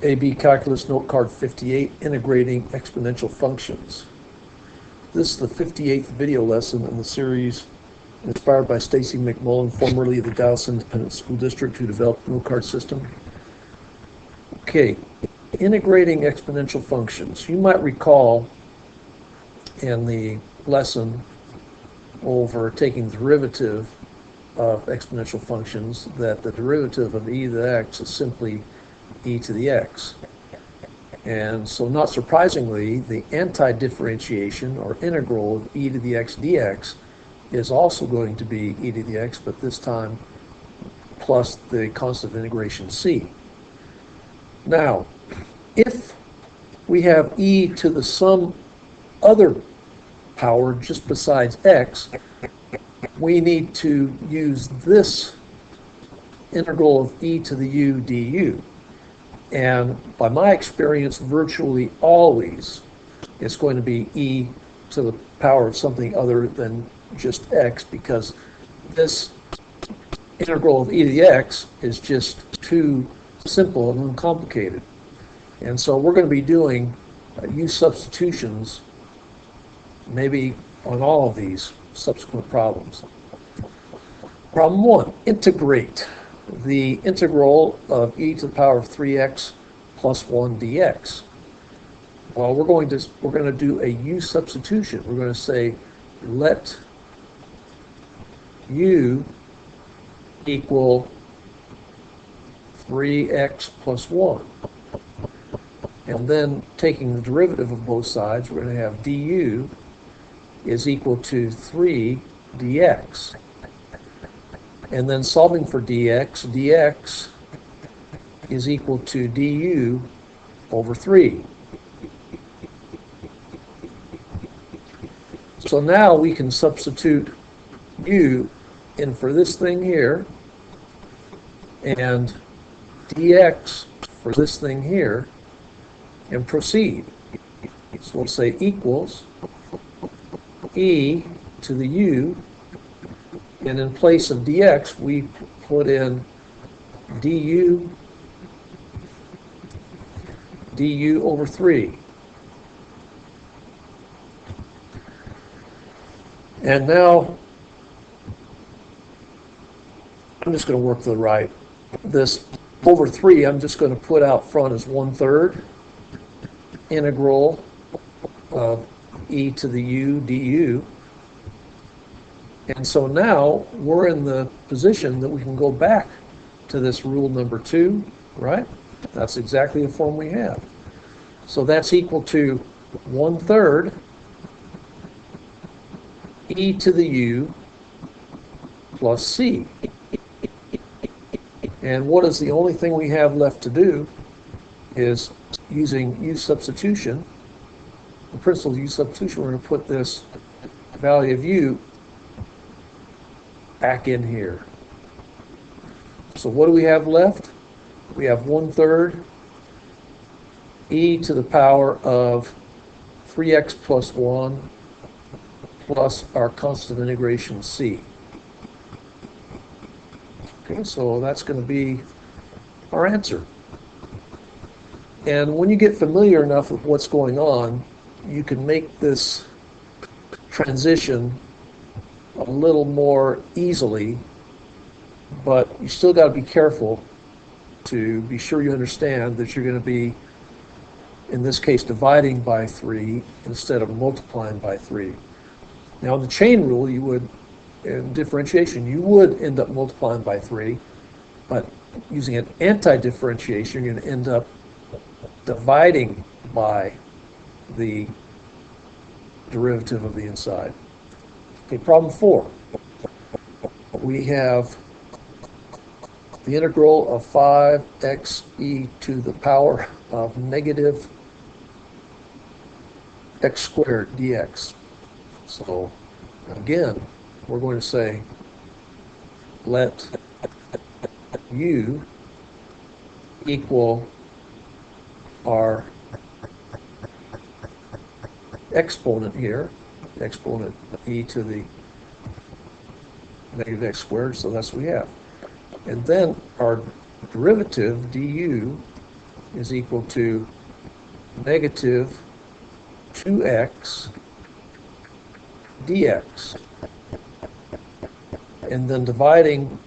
AB Calculus Note Card 58, Integrating Exponential Functions. This is the 58th video lesson in the series inspired by Stacy McMullen, formerly of the Dallas Independent School District, who developed the Note Card system. Okay, integrating exponential functions. You might recall in the lesson over taking the derivative of exponential functions that the derivative of e to the x is simply e to the x. And so not surprisingly, the anti-differentiation or integral of e to the x dx is also going to be e to the x, but this time plus the constant of integration c. Now, if we have e to the some other power just besides x, we need to use this integral of e to the u du. And by my experience, virtually always it's going to be e to the power of something other than just x, because this integral of e to the x is just too simple and uncomplicated. And so we're going to be doing u substitutions maybe on all of these subsequent problems. Problem 1, integrate the integral of e to the power of 3x plus 1 dx. Well, we're going to do a u substitution. We're going to say let u equal 3x plus 1. And then taking the derivative of both sides, we're going to have du is equal to 3 dx. And then solving for dx is equal to du over 3. So now we can substitute u in for this thing here and dx for this thing here and proceed. So we'll say equals e to the u, and in place of dx we put in du over 3. And now I'm just going to work to the right. This over 3 I'm just going to put out front as 1/3 integral of e to the u du. And so now we're in the position that we can go back to this rule number 2, right? That's exactly the form we have. So that's equal to 1/3 e to the u plus c. And what is the only thing we have left to do is using u substitution, the principle of u substitution, we're going to put this value of u back in here. So what do we have left? We have 1/3 e to the power of 3x plus 1 plus our constant of integration c. Okay, so that's going to be our answer. And when you get familiar enough with what's going on, you can make this transition a little more easily, but you still got to be careful to be sure you understand that you're going to be, in this case, dividing by 3 instead of multiplying by 3. Now in the chain rule, you would, in differentiation, you would end up multiplying by 3, but using an anti-differentiation, you're going to end up dividing by the derivative of the inside. Okay, problem 4. We have the integral of 5x e to the power of negative x squared dx. So again, we're going to say let u equal our exponent here, exponent e to the negative x squared, so that's what we have. And then our derivative du is equal to negative 2x dx. And then dividing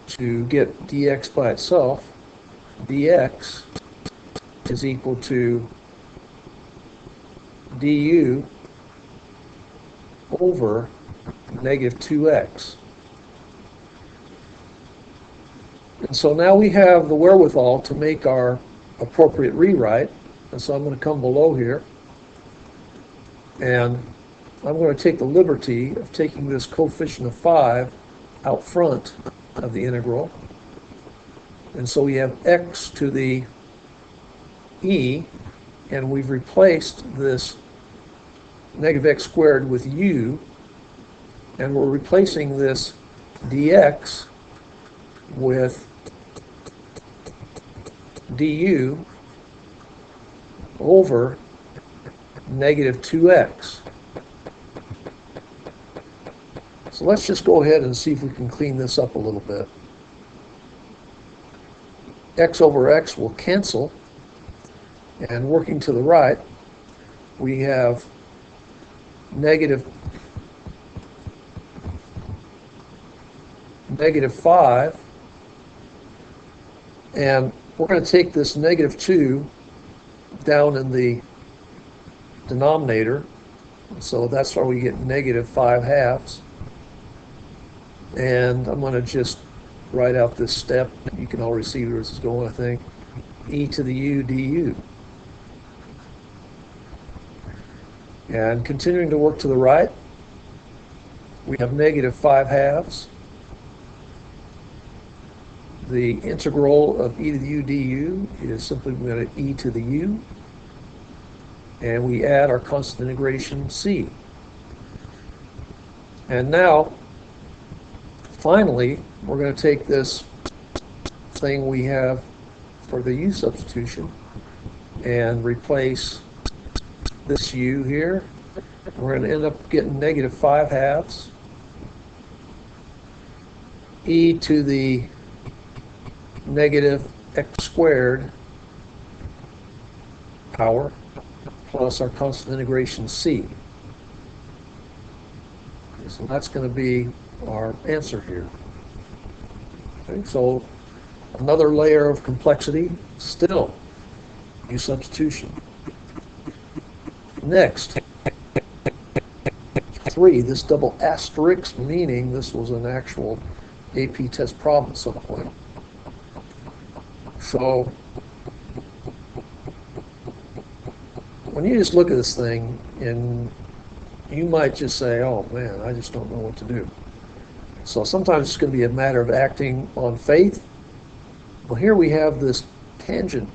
to get dx by itself, dx is equal to du over negative 2x. And so now we have the wherewithal to make our appropriate rewrite. And so I'm going to come below here, and I'm going to take the liberty of taking this coefficient of 5 out front of the integral. And so we have x to the e, and we've replaced this negative x squared with u, and we're replacing this dx with du over negative 2x. So let's just go ahead and see if we can clean this up a little bit. X over x will cancel, and working to the right, we have negative 5, and we're going to take this negative 2 down in the denominator, so that's why we get negative 5/2. And I'm going to just write out this step. You can already see where this is going, I think. E to the u du. And continuing to work to the right, we have negative 5/2. The integral of e to the u du is simply going to e to the u, and we add our constant integration c. And now, finally, we're going to take this thing we have for the u substitution and replace this u here. We're going to end up getting negative 5/2 e to the negative x squared power plus our constant integration c. So that's going to be our answer here. Okay, so another layer of complexity, still u substitution. Next, 3, this double asterisk, meaning this was an actual AP test problem at some point. So when you just look at this thing, and you might just say, oh man, I just don't know what to do. So sometimes it's going to be a matter of acting on faith. Well, here we have this tangent,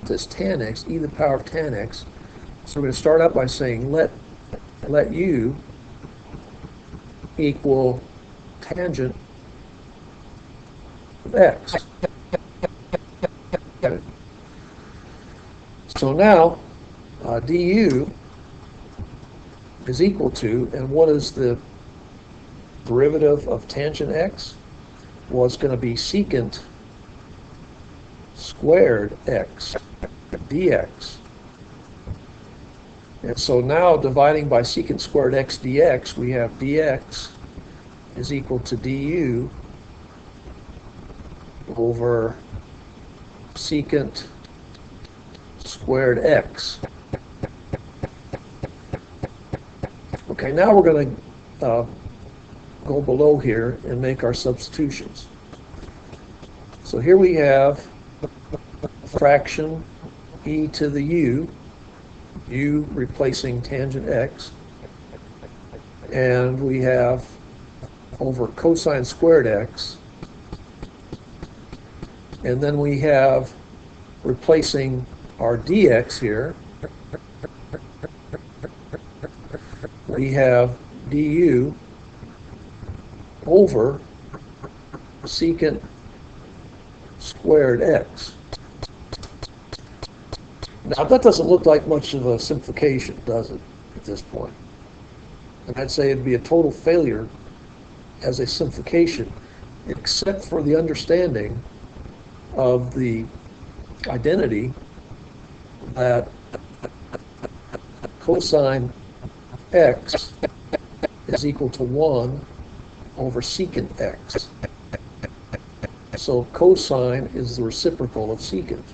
this tan x, e to the power of tan x. So we're going to start out by saying let u equal tangent of x. So now du is equal to, and what is the derivative of tangent x? Well, it's going to be secant squared x dx. And so now dividing by secant squared x dx, we have dx is equal to du over secant squared x. Okay, now we're going to go below here and make our substitutions. So here we have fraction e to the u replacing tangent x, and we have over cosine squared x, and then we have replacing our dx here, we have du over secant squared x. Now that doesn't look like much of a simplification, does it, at this point? And I'd say it'd be a total failure as a simplification, except for the understanding of the identity that cosine x is equal to 1 over secant x. So cosine is the reciprocal of secant.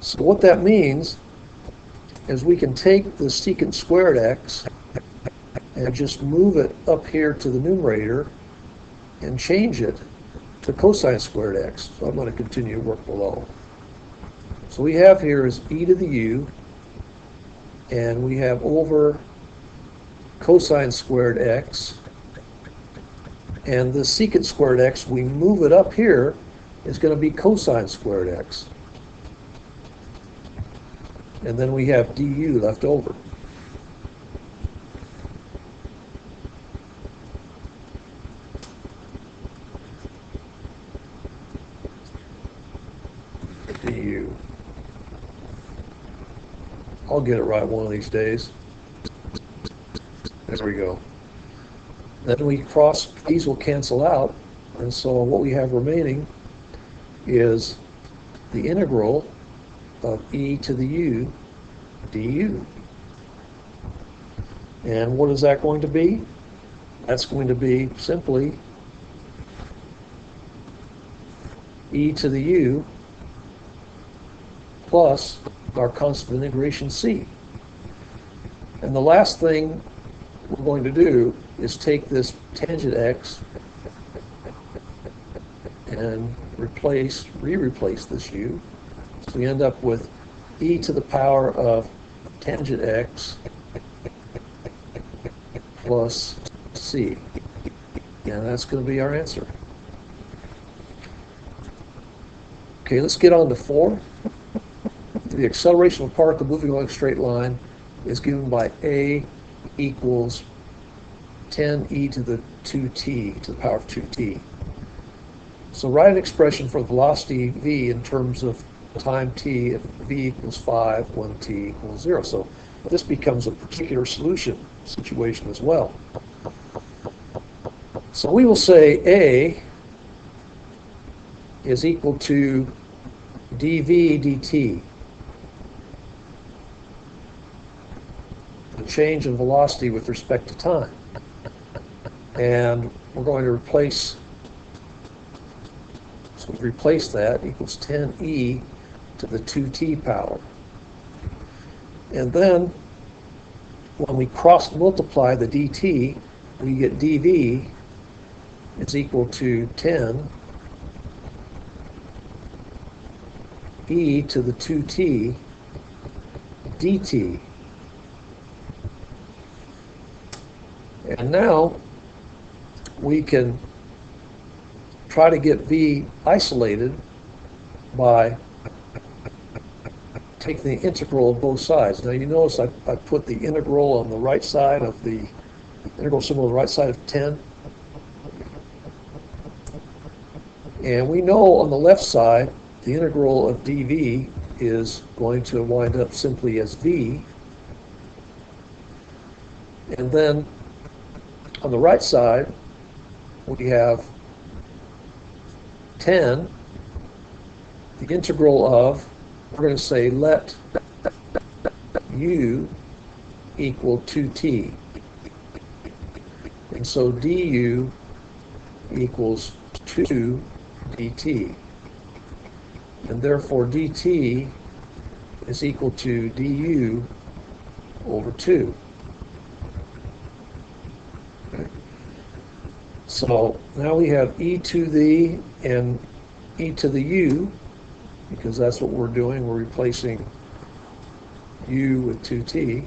So what that means is we can take the secant squared x and just move it up here to the numerator and change it to cosine squared x. So I'm going to continue to work below. So we have here is e to the u, and we have over cosine squared x, and the secant squared x, we move it up here, is going to be cosine squared x. And then we have du left over. Du. I'll get it right one of these days. There we go. Then we cross, these will cancel out, and so what we have remaining is the integral of e to the u du. And what is that going to be? That's going to be simply e to the u plus our constant integration c. And the last thing we're going to do is take this tangent x and re-replace this u. So we end up with e to the power of tangent x plus c. And that's going to be our answer. Okay, let's get on to 4. The acceleration of a particle moving along a straight line is given by a equals 10e to the 2t to the power of 2t. So write an expression for velocity v in terms of time t if v equals 5 when t equals 0. So this becomes a particular solution situation as well. So we will say a is equal to dv dt. The change in velocity with respect to time. And we're going to replace, so we replace that equals 10e to the 2t power. And then when we cross multiply the dt, we get dv is equal to 10 e to the 2t dt. And now we can try to get v isolated by taking the integral of both sides. Now you notice I put the integral on the right side of the integral symbol on the right side of 10. And we know on the left side the integral of dv is going to wind up simply as v. And then on the right side, we have 10, the integral of, we're going to say let u equal 2t. And so du equals 2 dt. And therefore dt is equal to du over 2. So now we have e to the and e to the u, because that's what we're doing. We're replacing u with 2t.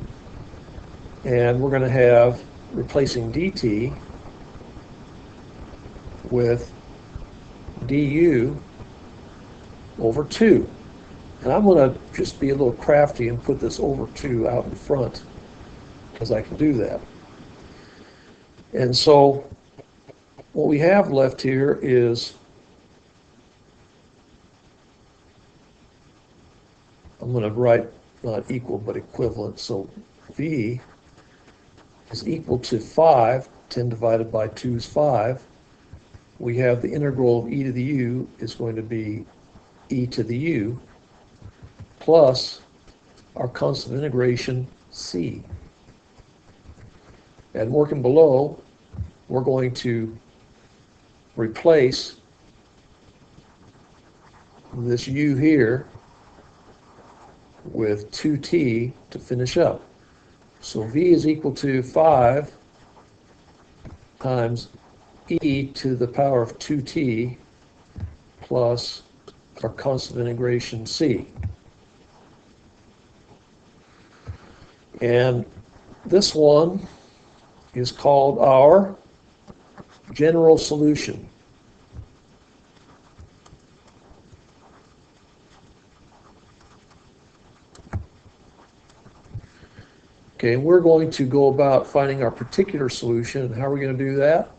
And we're going to have replacing dt with du over 2. And I'm going to just be a little crafty and put this over 2 out in front, because I can do that. And so what we have left here is, I'm going to write not equal but equivalent, so v is equal to 5, 10 divided by 2 is 5. We have the integral of e to the u is going to be e to the u plus our constant of integration c. And working below, we're going to replace this u here with 2t to finish up. So v is equal to 5 times e to the power of 2t plus our constant of integration c. And this one is called our general solution. Okay, we're going to go about finding our particular solution. And how are we going to do that?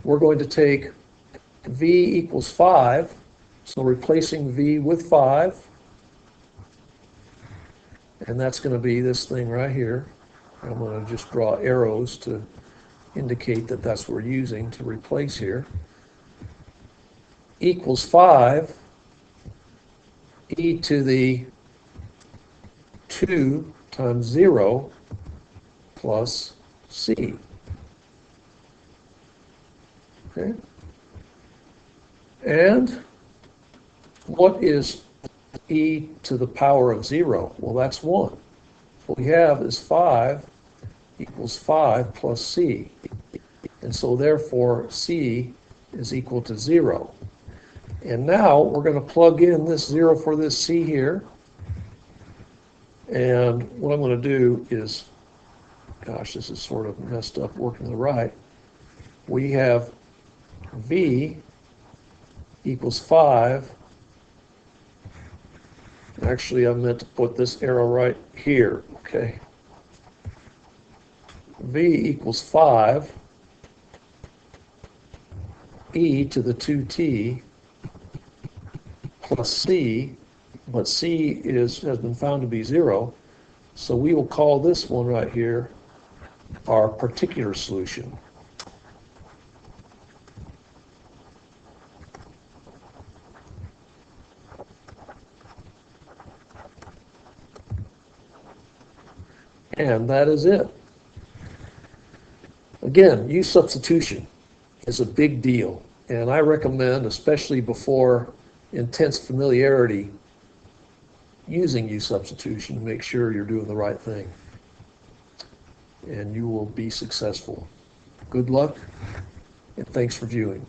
We're going to take v equals 5, so replacing v with 5, and that's going to be this thing right here. I'm going to just draw arrows to indicate that that's what we're using to replace here. Equals 5 e to the 2 times 0 plus c. Okay? And what is e to the power of 0? Well, that's 1. What we have is 5 equals 5 plus c. And so therefore c is equal to 0. And now we're going to plug in this 0 for this c here. And what I'm going to do is, gosh, this is sort of messed up working to the right. We have v equals 5. Actually, I meant to put this arrow right here, okay? v equals 5 e to the 2t plus c, but c has been found to be 0, so we will call this one right here our particular solution. And that is it. Again, u substitution is a big deal, and I recommend, especially before intense familiarity, using u substitution to make sure you're doing the right thing, and you will be successful. Good luck, and thanks for viewing.